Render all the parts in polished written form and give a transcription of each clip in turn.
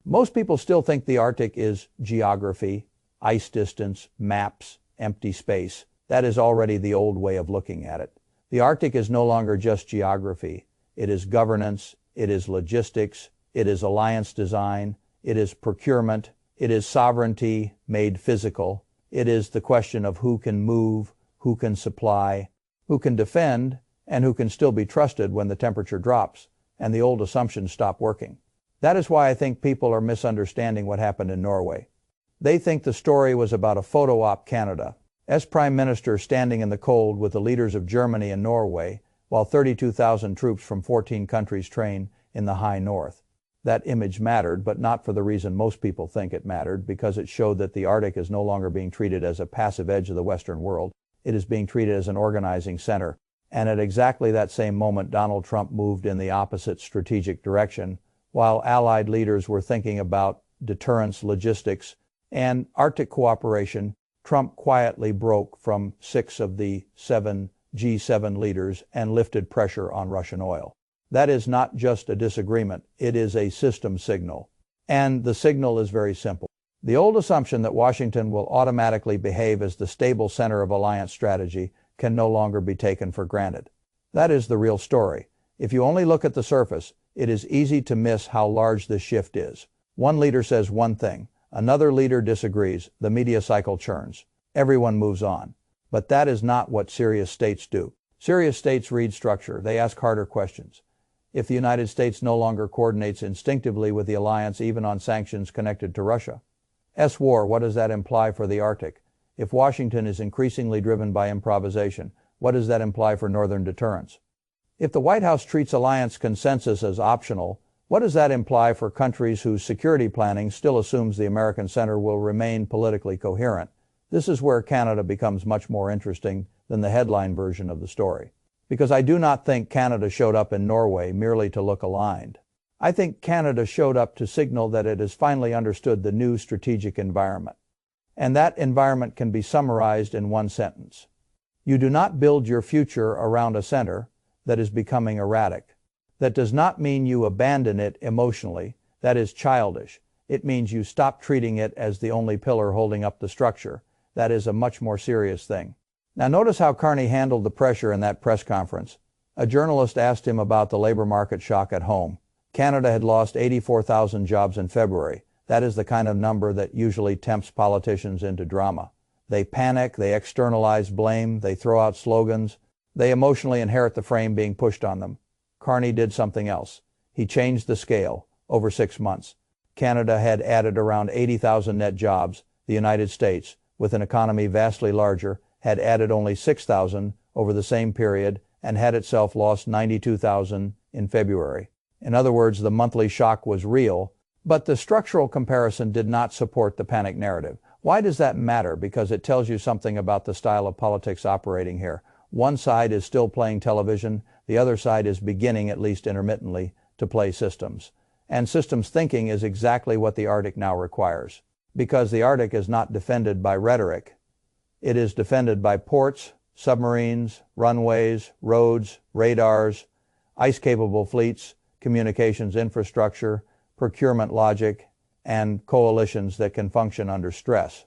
Most people still think the Arctic is geography, ice distance, maps, empty space. That is already the old way of looking at it. The Arctic is no longer just geography. It is governance, it is logistics, it is alliance design, it is procurement, it is sovereignty made physical. It is the question of who can move, who can supply, who can defend, and who can still be trusted when the temperature drops and the old assumptions stop working. That is why I think people are misunderstanding what happened in Norway. They think the story was about a photo op Canada, as Prime Minister standing in the cold with the leaders of Germany and Norway, while 32,000 troops from 14 countries train in the high north. That image mattered, but not for the reason most people think it mattered, because it showed that the Arctic is no longer being treated as a passive edge of the Western world. It is being treated as an organizing center. And at exactly that same moment, Donald Trump moved in the opposite strategic direction. While Allied leaders were thinking about deterrence, logistics, and Arctic cooperation, Trump quietly broke from 6 of the 7 G7 leaders and lifted pressure on Russian oil. That is not just a disagreement, it is a system signal. And the signal is very simple. The old assumption that Washington will automatically behave as the stable center of alliance strategy can no longer be taken for granted. That is the real story. If you only look at the surface, it is easy to miss how large this shift is. One leader says one thing, another leader disagrees, the media cycle churns. Everyone moves on. But that is not what serious states do. Serious states read structure. They ask harder questions. If the United States no longer coordinates instinctively with the alliance even on sanctions connected to Russia. War, what does that imply for the Arctic? If Washington is increasingly driven by improvisation, what does that imply for northern deterrence? If the White House treats alliance consensus as optional, what does that imply for countries whose security planning still assumes the American center will remain politically coherent? This is where Canada becomes much more interesting than the headline version of the story. Because I do not think Canada showed up in Norway merely to look aligned. I think Canada showed up to signal that it has finally understood the new strategic environment. And that environment can be summarized in one sentence. You do not build your future around a center that is becoming erratic. That does not mean you abandon it emotionally. That is childish. It means you stop treating it as the only pillar holding up the structure. That is a much more serious thing. Now notice how Carney handled the pressure in that press conference. A journalist asked him about the labor market shock at home. Canada had lost 84,000 jobs in February. That is the kind of number that usually tempts politicians into drama. They panic, they externalize blame, they throw out slogans, they emotionally inherit the frame being pushed on them. Carney did something else. He changed the scale over 6 months. Canada had added around 80,000 net jobs. The United States, with an economy vastly larger, had added only 6,000 over the same period and had itself lost 92,000 in February. In other words, the monthly shock was real, but the structural comparison did not support the panic narrative. Why does that matter? Because it tells you something about the style of politics operating here. One side is still playing television, the other side is beginning, at least intermittently, to play systems. And systems thinking is exactly what the Arctic now requires. Because the Arctic is not defended by rhetoric. It is defended by ports, submarines, runways, roads, radars, ice-capable fleets, communications infrastructure, procurement logic, and coalitions that can function under stress.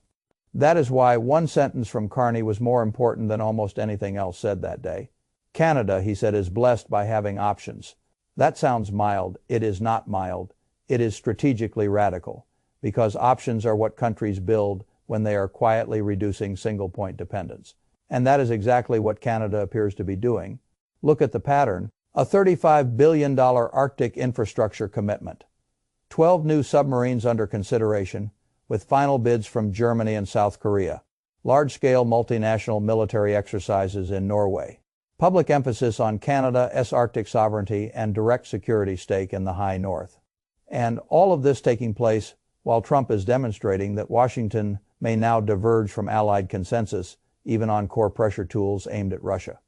That is why one sentence from Carney was more important than almost anything else said that day. Canada, he said, is blessed by having options. That sounds mild. It is not mild. It is strategically radical, because options are what countries build when they are quietly reducing single-point dependence. And that is exactly what Canada appears to be doing. Look at the pattern. A $35 billion Arctic infrastructure commitment. 12 new submarines under consideration, with final bids from Germany and South Korea. Large-scale multinational military exercises in Norway. Public emphasis on Canada's Arctic sovereignty and direct security stake in the high north. And all of this taking place while Trump is demonstrating that Washington may now diverge from Allied consensus, even on core pressure tools aimed at Russia.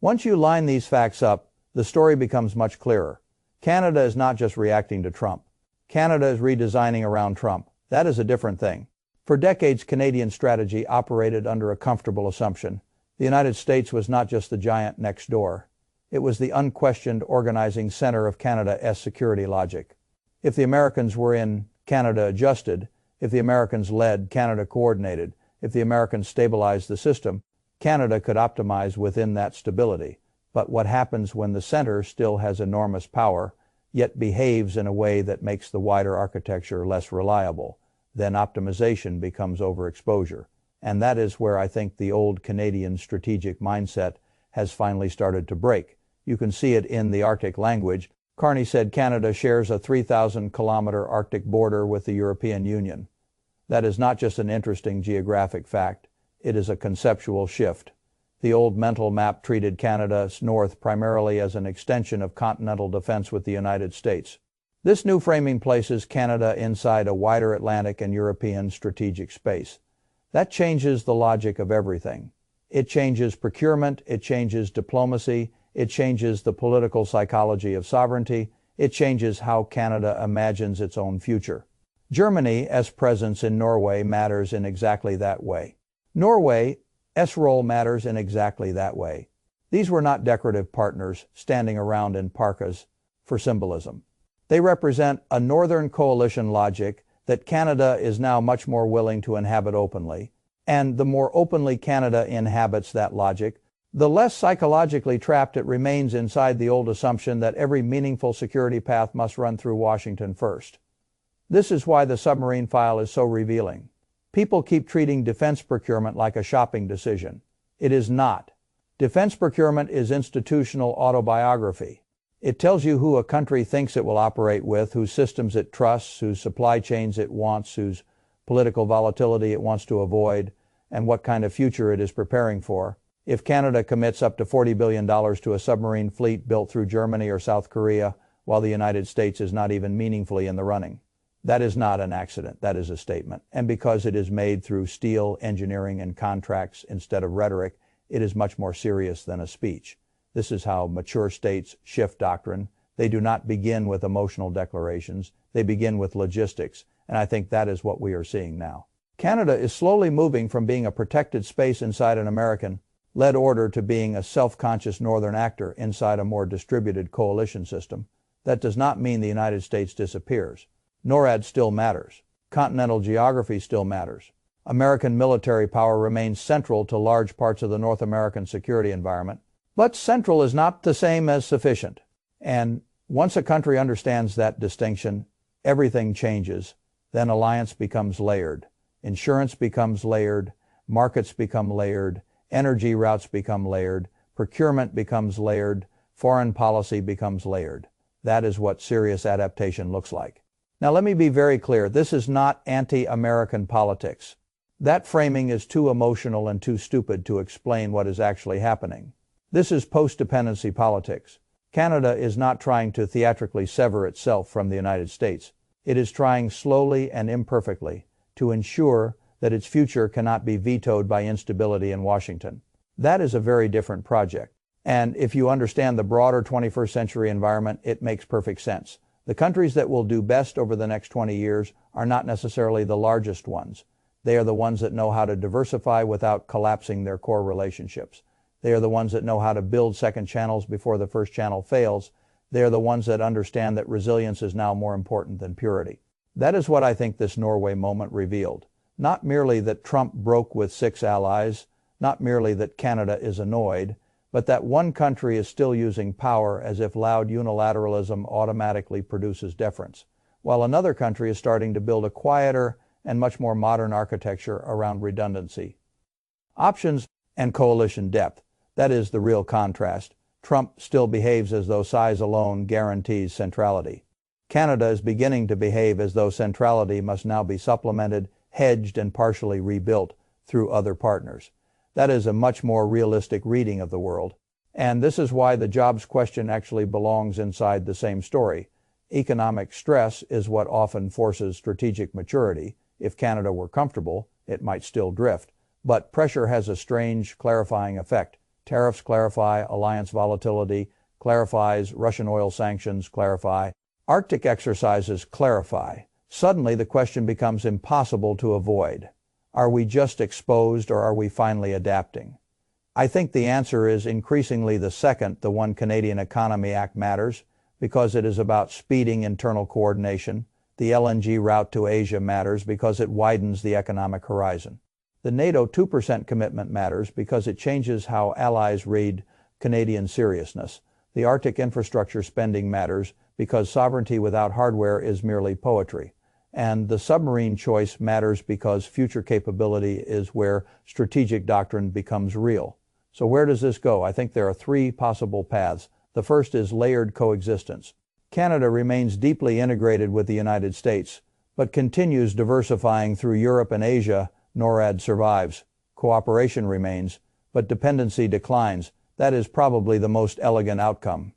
Once you line these facts up, the story becomes much clearer. Canada is not just reacting to Trump. Canada is redesigning around Trump. That is a different thing. For decades, Canadian strategy operated under a comfortable assumption. The United States was not just the giant next door. It was the unquestioned organizing center of Canada's security logic. If the Americans were in Canada adjusted. If the Americans led, Canada coordinated. If the Americans stabilized the system, Canada could optimize within that stability. But what happens when the center still has enormous power, yet behaves in a way that makes the wider architecture less reliable? Then optimization becomes overexposure. And that is where I think the old Canadian strategic mindset has finally started to break. You can see it in the Arctic language. Carney said Canada shares a 3,000-kilometer Arctic border with the European Union. That is not just an interesting geographic fact, it is a conceptual shift. The old mental map treated Canada's north primarily as an extension of continental defense with the United States. This new framing places Canada inside a wider Atlantic and European strategic space. That changes the logic of everything. It changes procurement, it changes diplomacy, it changes the political psychology of sovereignty, it changes how Canada imagines its own future. Germany's presence in Norway matters in exactly that way. Norway's role matters in exactly that way. These were not decorative partners standing around in parkas for symbolism. They represent a northern coalition logic that Canada is now much more willing to inhabit openly, and the more openly Canada inhabits that logic, the less psychologically trapped it remains inside the old assumption that every meaningful security path must run through Washington first. This is why the submarine file is so revealing. People keep treating defense procurement like a shopping decision. It is not. Defense procurement is institutional autobiography. It tells you who a country thinks it will operate with, whose systems it trusts, whose supply chains it wants, whose political volatility it wants to avoid, and what kind of future it is preparing for. If Canada commits up to $40 billion to a submarine fleet built through Germany or South Korea, while the United States is not even meaningfully in the running, that is not an accident, that is a statement. And because it is made through steel, engineering, and contracts instead of rhetoric, it is much more serious than a speech. This is how mature states shift doctrine. They do not begin with emotional declarations, they begin with logistics, and I think that is what we are seeing now. Canada is slowly moving from being a protected space inside an American-led order to being a self-conscious northern actor inside a more distributed coalition system. That does not mean the United States disappears. NORAD still matters. Continental geography still matters. American military power remains central to large parts of the North American security environment. But central is not the same as sufficient. And once a country understands that distinction, everything changes. Then alliance becomes layered. Insurance becomes layered. Markets become layered. Energy routes become layered. Procurement becomes layered. Foreign policy becomes layered. That is what serious adaptation looks like. Now let me be very clear. This is not anti-American politics. That framing is too emotional and too stupid to explain what is actually happening. This is post-dependency politics. Canada is not trying to theatrically sever itself from the United States. It is trying slowly and imperfectly to ensure that its future cannot be vetoed by instability in Washington. That is a very different project. And if you understand the broader 21st century environment, it makes perfect sense. The countries that will do best over the next 20 years are not necessarily the largest ones. They are the ones that know how to diversify without collapsing their core relationships. They are the ones that know how to build second channels before the first channel fails. They are the ones that understand that resilience is now more important than purity. That is what I think this Norway moment revealed. Not merely that Trump broke with 6 allies, not merely that Canada is annoyed, but that one country is still using power as if loud unilateralism automatically produces deference, while another country is starting to build a quieter and much more modern architecture around redundancy, options, and coalition depth. That is the real contrast. Trump still behaves as though size alone guarantees centrality. Canada is beginning to behave as though centrality must now be supplemented, hedged, and partially rebuilt through other partners. That is a much more realistic reading of the world. And this is why the jobs question actually belongs inside the same story. Economic stress is what often forces strategic maturity. If Canada were comfortable, it might still drift. But pressure has a strange clarifying effect. Tariffs clarify, alliance volatility clarifies, Russian oil sanctions clarify, Arctic exercises clarify. Suddenly the question becomes impossible to avoid. Are we just exposed or are we finally adapting? I think the answer is increasingly the second. The One Canadian Economy Act matters because it is about speeding internal coordination. The LNG route to Asia matters because it widens the economic horizon. The NATO 2% commitment matters because it changes how allies read Canadian seriousness. The Arctic infrastructure spending matters because sovereignty without hardware is merely poetry. And the submarine choice matters because future capability is where strategic doctrine becomes real. So where does this go? I think there are three possible paths. The first is layered coexistence. Canada remains deeply integrated with the United States, but continues diversifying through Europe and Asia. NORAD survives. Cooperation remains, but dependency declines. That is probably the most elegant outcome.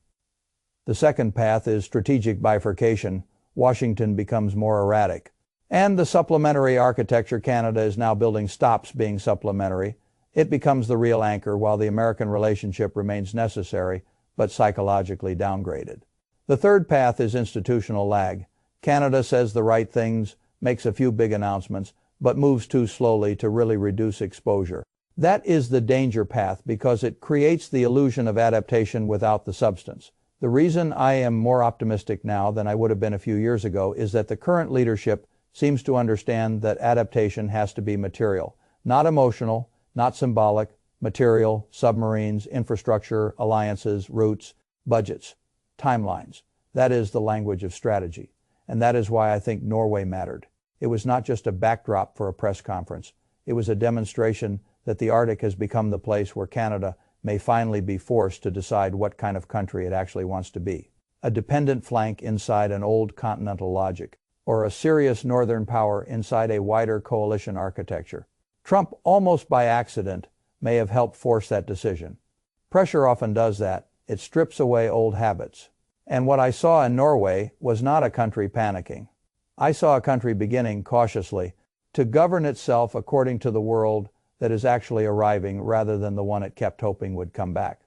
The second path is strategic bifurcation. Washington becomes more erratic. And the supplementary architecture Canada is now building stops being supplementary. It becomes the real anchor while the American relationship remains necessary, but psychologically downgraded. The third path is institutional lag. Canada says the right things, makes a few big announcements, but moves too slowly to really reduce exposure. That is the danger path because it creates the illusion of adaptation without the substance. The reason I am more optimistic now than I would have been a few years ago is that the current leadership seems to understand that adaptation has to be material, not emotional, not symbolic, material, submarines, infrastructure, alliances, routes, budgets, timelines. That is the language of strategy. And that is why I think Norway mattered. It was not just a backdrop for a press conference. It was a demonstration that the Arctic has become the place where Canada may finally be forced to decide what kind of country it actually wants to be. A dependent flank inside an old continental logic, or a serious northern power inside a wider coalition architecture. Trump, almost by accident, may have helped force that decision. Pressure often does that. It strips away old habits. And what I saw in Norway was not a country panicking. I saw a country beginning cautiously to govern itself according to the world that is actually arriving rather than the one it kept hoping would come back.